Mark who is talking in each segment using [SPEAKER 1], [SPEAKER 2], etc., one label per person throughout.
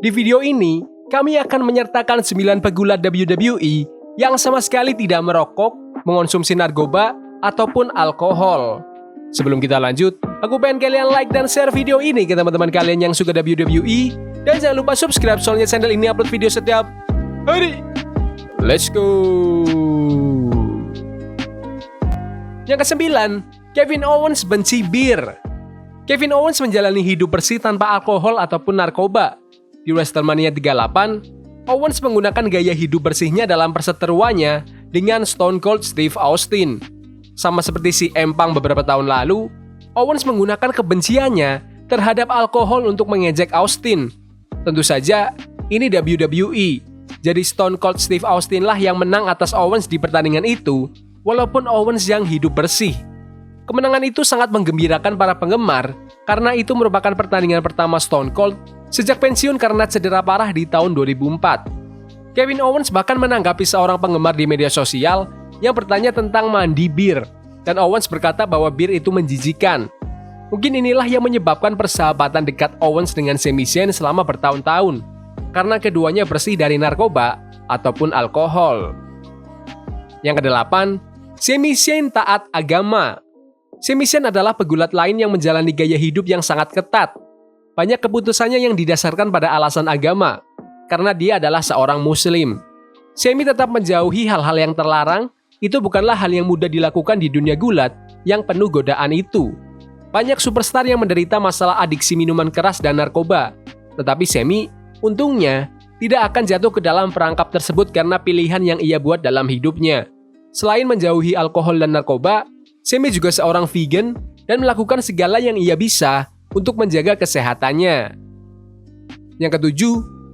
[SPEAKER 1] Di video ini, kami akan menyertakan 9 pegulat WWE yang sama sekali tidak merokok, mengonsumsi narkoba, ataupun alkohol. Sebelum kita lanjut, aku pengen kalian like dan share video ini ke teman-teman kalian yang suka WWE. Dan jangan lupa subscribe soalnya channel ini upload video setiap hari. Let's go! Yang ke-9, Kevin Owens benci bir. Kevin Owens menjalani hidup bersih tanpa alkohol ataupun narkoba. Di WrestleMania 38, Owens menggunakan gaya hidup bersihnya dalam perseteruannya dengan Stone Cold Steve Austin. Sama seperti si Empang beberapa tahun lalu, Owens menggunakan kebenciannya terhadap alkohol untuk mengejek Austin. Tentu saja, ini WWE. Jadi Stone Cold Steve Austin lah yang menang atas Owens di pertandingan itu, walaupun Owens yang hidup bersih. Kemenangan itu sangat menggembirakan para penggemar karena itu merupakan pertandingan pertama Stone Cold sejak pensiun karena cedera parah di tahun 2004. Kevin Owens bahkan menanggapi seorang penggemar di media sosial yang bertanya tentang mandi bir, dan Owens berkata bahwa bir itu menjijikan. Mungkin inilah yang menyebabkan persahabatan dekat Owens dengan Sami Zayn selama bertahun-tahun, karena keduanya bersih dari narkoba ataupun alkohol. Yang ke-8, Sami Zayn taat agama. Sami Zayn adalah pegulat lain yang menjalani gaya hidup yang sangat ketat. Banyak keputusannya yang didasarkan pada alasan agama, karena dia adalah seorang muslim. Sami tetap menjauhi hal-hal yang terlarang, itu bukanlah hal yang mudah dilakukan di dunia gulat yang penuh godaan itu. Banyak superstar yang menderita masalah adiksi minuman keras dan narkoba, tetapi Sami, untungnya, tidak akan jatuh ke dalam perangkap tersebut karena pilihan yang ia buat dalam hidupnya. Selain menjauhi alkohol dan narkoba, Sami juga seorang vegan dan melakukan segala yang ia bisa untuk menjaga kesehatannya. Yang ke-7,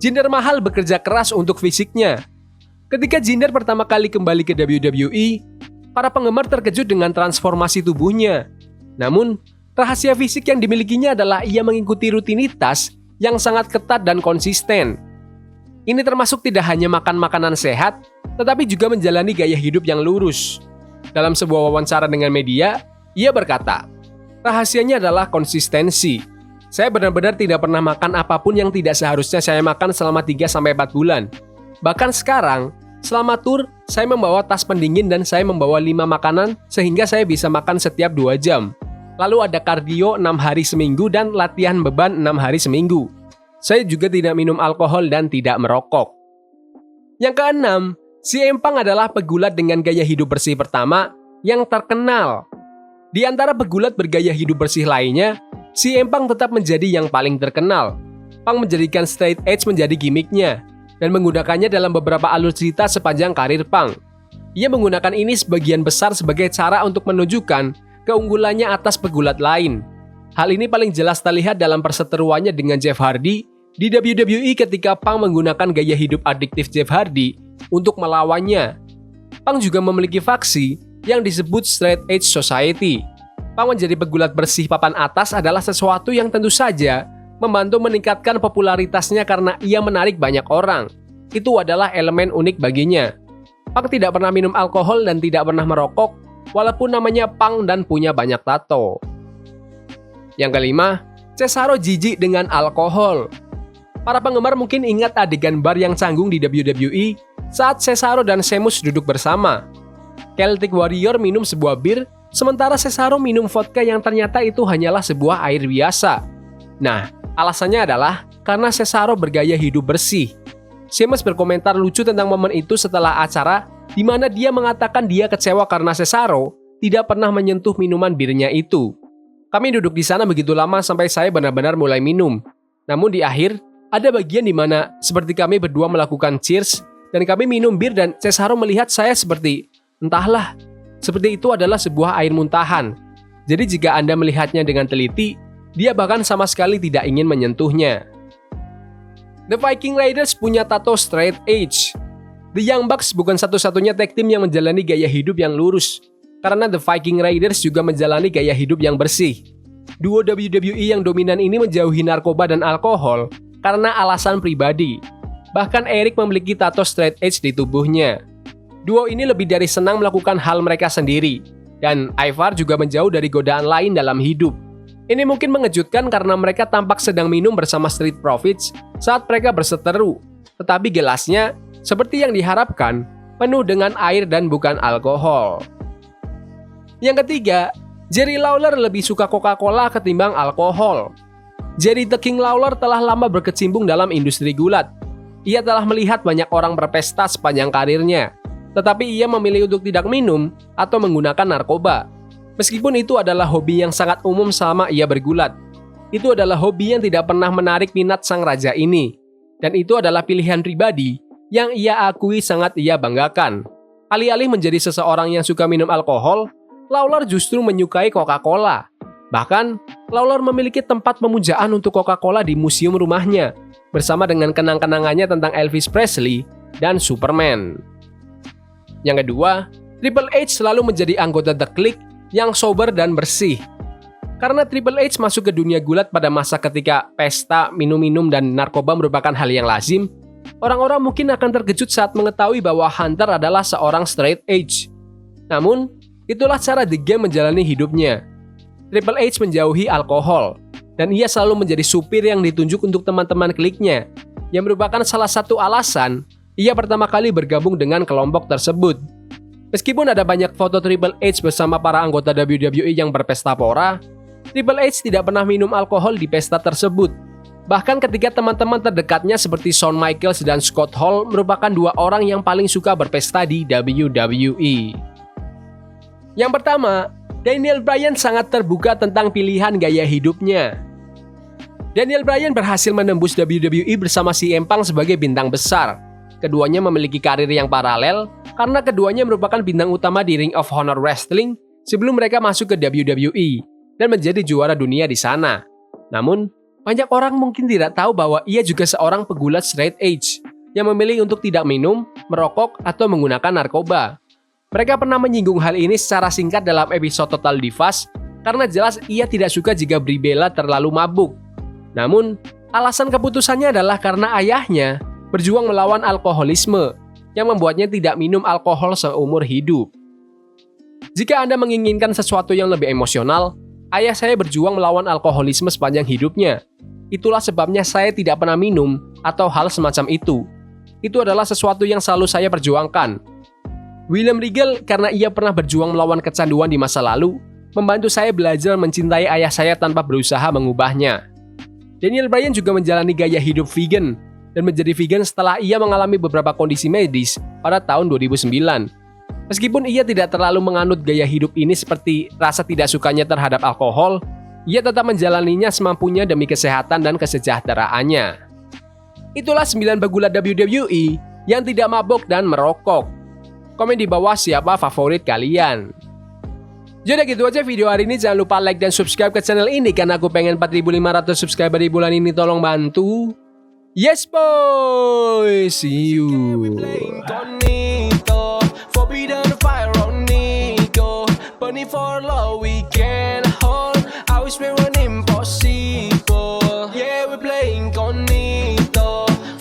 [SPEAKER 1] Jinder Mahal bekerja keras untuk fisiknya. Ketika Jinder pertama kali kembali ke WWE, para penggemar terkejut dengan transformasi tubuhnya. Namun, rahasia fisik yang dimilikinya adalah ia mengikuti rutinitas yang sangat ketat dan konsisten. Ini termasuk tidak hanya makan makanan sehat, tetapi juga menjalani gaya hidup yang lurus. Dalam sebuah wawancara dengan media, ia berkata, "Rahasianya adalah konsistensi. Saya benar-benar tidak pernah makan apapun yang tidak seharusnya saya makan selama 3-4 bulan. Bahkan sekarang, selama tur, saya membawa tas pendingin dan saya membawa 5 makanan sehingga saya bisa makan setiap 2 jam. Lalu ada kardio 6 hari seminggu dan latihan beban 6 hari seminggu. Saya juga tidak minum alkohol dan tidak merokok." Yang ke-6, si Empang adalah pegulat dengan gaya hidup bersih pertama yang terkenal. Di antara pegulat bergaya hidup bersih lainnya, si Empang tetap menjadi yang paling terkenal. Pang menjadikan straight edge menjadi gimmicknya dan menggunakannya dalam beberapa alur cerita sepanjang karir Pang. Ia menggunakan ini sebagian besar sebagai cara untuk menunjukkan keunggulannya atas pegulat lain. Hal ini paling jelas terlihat dalam perseteruannya dengan Jeff Hardy di WWE ketika Pang menggunakan gaya hidup adiktif Jeff Hardy untuk melawannya. Pang juga memiliki faksi yang disebut Straight Edge Society. Pang menjadi pegulat bersih papan atas adalah sesuatu yang tentu saja membantu meningkatkan popularitasnya karena ia menarik banyak orang. Itu adalah elemen unik baginya. Pang tidak pernah minum alkohol dan tidak pernah merokok, walaupun namanya Pang dan punya banyak tato. Yang ke-5, Cesaro jijik dengan alkohol. Para penggemar mungkin ingat adegan bar yang canggung di WWE saat Cesaro dan Sheamus duduk bersama. Celtic Warrior minum sebuah bir, sementara Cesaro minum vodka yang ternyata itu hanyalah sebuah air biasa. Nah, alasannya adalah karena Cesaro bergaya hidup bersih. Sheamus berkomentar lucu tentang momen itu setelah acara, di mana dia mengatakan dia kecewa karena Cesaro tidak pernah menyentuh minuman birnya itu. Kami duduk di sana begitu lama sampai saya benar-benar mulai minum. Namun di akhir, ada bagian di mana seperti kami berdua melakukan cheers, dan kami minum bir dan Cesaro melihat saya seperti, entahlah, seperti itu adalah sebuah air muntahan. Jadi jika Anda melihatnya dengan teliti, dia bahkan sama sekali tidak ingin menyentuhnya. The Viking Raiders punya tato straight edge. The Young Bucks bukan satu-satunya tag team yang menjalani gaya hidup yang lurus, karena The Viking Raiders juga menjalani gaya hidup yang bersih. Duo WWE yang dominan ini menjauhi narkoba dan alkohol karena alasan pribadi. Bahkan Eric memiliki tato straight edge di tubuhnya. Duo ini lebih dari senang melakukan hal mereka sendiri, dan Ivar juga menjauh dari godaan lain dalam hidup. Ini mungkin mengejutkan karena mereka tampak sedang minum bersama Street Profits saat mereka berseteru, tetapi gelasnya, seperti yang diharapkan, penuh dengan air dan bukan alkohol. Yang ketiga, Jerry Lawler lebih suka Coca-Cola ketimbang alkohol. Jerry the King Lawler telah lama berkecimpung dalam industri gulat. Ia telah melihat banyak orang berpesta sepanjang karirnya, tetapi ia memilih untuk tidak minum atau menggunakan narkoba. Meskipun itu adalah hobi yang sangat umum selama ia bergulat. Itu adalah hobi yang tidak pernah menarik minat sang raja ini. Dan itu adalah pilihan pribadi yang ia akui sangat ia banggakan. Alih-alih menjadi seseorang yang suka minum alkohol, Lawler justru menyukai Coca-Cola. Bahkan, Lawler memiliki tempat pemujaan untuk Coca-Cola di museum rumahnya, bersama dengan kenang-kenangannya tentang Elvis Presley dan Superman. Yang kedua, Triple H selalu menjadi anggota The Clique yang sober dan bersih. Karena Triple H masuk ke dunia gulat pada masa ketika pesta, minum-minum, dan narkoba merupakan hal yang lazim, orang-orang mungkin akan terkejut saat mengetahui bahwa Hunter adalah seorang straight edge. Namun, itulah cara The Game menjalani hidupnya. Triple H menjauhi alkohol, dan ia selalu menjadi supir yang ditunjuk untuk teman-teman kliknya, yang merupakan salah satu alasan ia pertama kali bergabung dengan kelompok tersebut. Meskipun ada banyak foto Triple H bersama para anggota WWE yang berpesta pora, Triple H tidak pernah minum alkohol di pesta tersebut. Bahkan ketika teman-teman terdekatnya seperti Shawn Michaels dan Scott Hall merupakan dua orang yang paling suka berpesta di WWE. Yang pertama, Daniel Bryan sangat terbuka tentang pilihan gaya hidupnya. Daniel Bryan berhasil menembus WWE bersama CM Punk sebagai bintang besar. Keduanya memiliki karir yang paralel karena keduanya merupakan bintang utama di Ring of Honor Wrestling sebelum mereka masuk ke WWE dan menjadi juara dunia di sana. Namun, banyak orang mungkin tidak tahu bahwa ia juga seorang pegulat straight edge yang memilih untuk tidak minum, merokok, atau menggunakan narkoba. Mereka pernah menyinggung hal ini secara singkat dalam episode Total Divas karena jelas ia tidak suka jika Brie Bella terlalu mabuk. Namun, alasan keputusannya adalah karena ayahnya berjuang melawan alkoholisme yang membuatnya tidak minum alkohol seumur hidup. Jika Anda menginginkan sesuatu yang lebih emosional, ayah saya berjuang melawan alkoholisme sepanjang hidupnya. Itulah sebabnya saya tidak pernah minum atau hal semacam itu. Itu adalah sesuatu yang selalu saya perjuangkan. William Regal, karena ia pernah berjuang melawan kecanduan di masa lalu, membantu saya belajar mencintai ayah saya tanpa berusaha mengubahnya. Daniel Bryan juga menjalani gaya hidup vegan dan menjadi vegan setelah ia mengalami beberapa kondisi medis pada tahun 2009. Meskipun ia tidak terlalu menganut gaya hidup ini seperti rasa tidak sukanya terhadap alkohol, ia tetap menjalaninya semampunya demi kesehatan dan kesejahteraannya. Itulah 9 pegulat WWE yang tidak mabok dan merokok. Komen di bawah siapa favorit kalian. Jadi gitu aja video hari ini, jangan lupa like dan subscribe ke channel ini karena aku pengen 4.500 subscriber di bulan ini, tolong bantu. Yes boy, see you. Forbidden fire on Nico, burning for love we can hold. I wish we were impossible.